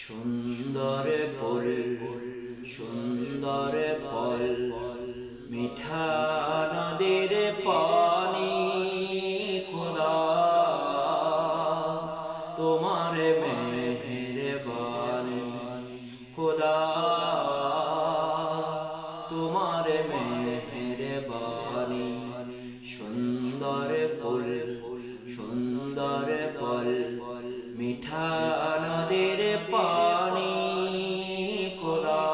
সুন্দর ফুল সুন্দর ফল মিঠা নদীর পানি খোদা তোমার মেহেরবানি খোদা তোমার মেহেরবানি সুন্দর ফুল সুন্দর ফল মিঠা নদীর পানি খোদা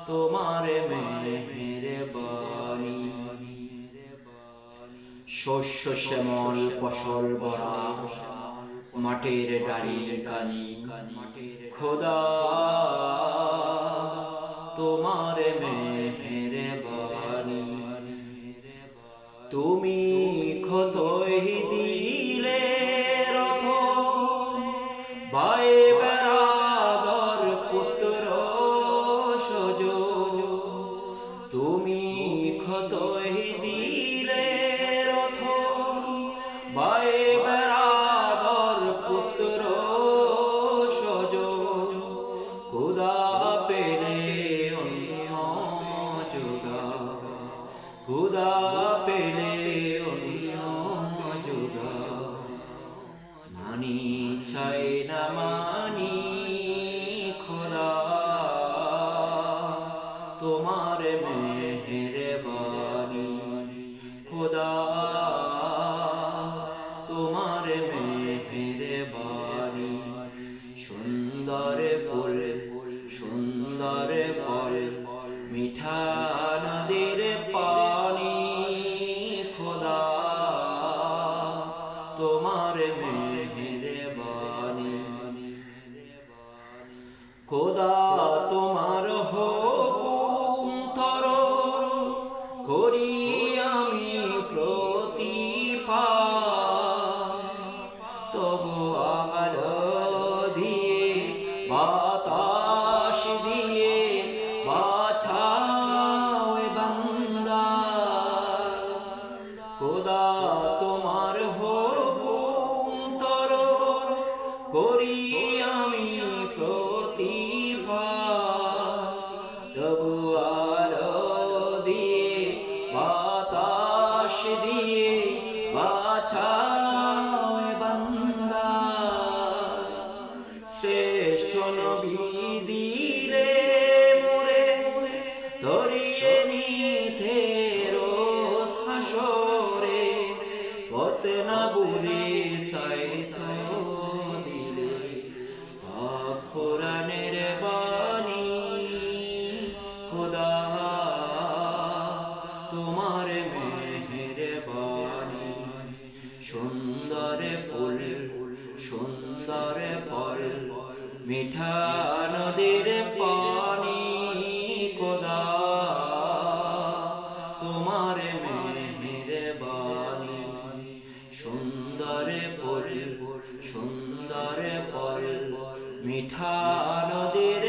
তোমার মেহেরবানি শস্য শ্যামল ফসল ভরা মাটির ডালি কানি খোদা তোমার মেহেরবানি তুমি ক্ষতই দিলে রথ ভাই বেরাদর পুত্র সজ তুমি ক্ষতই দিলে রথ ভাই বেরাদর পুত্র সজ খোদা পেলে অন্য যোগা খোদা পেলে অন্য যোগা মানি চাই না মানি খোদা তোমার মেহেরবানি খোদা তোমার মেহেরবানি সুন্দর ফুল সুন্দর ফল মিঠা নদীর পানি খোদা তোমার মেহেরবানি খোদা তোমার হুকুম তর করি আমি প্রতিপাল তবু আলো দিয়ে বাতাস দিয়ে বাছাও বান্দা খোদা তোমার হুকুম তর করি আমি প্রতিপাল তবু আলো দিয়ে বাতাস দিয়ে বাছাও বান্দা শ্রেষ্ঠ নবী দিলে মোরে ধরিয়ে নিতে রোজ হাসরে পথে না বলে তাই তো দিলে পাপ কোরআনের বাণী খোদা তোমার মেহেরবানি সুন্দর ফুল সুন্দর ফল মিঠা নদীর পানি খোদা তোমার মেহেরবানি সুন্দর ফুল সুন্দর ফল মিঠা নদীর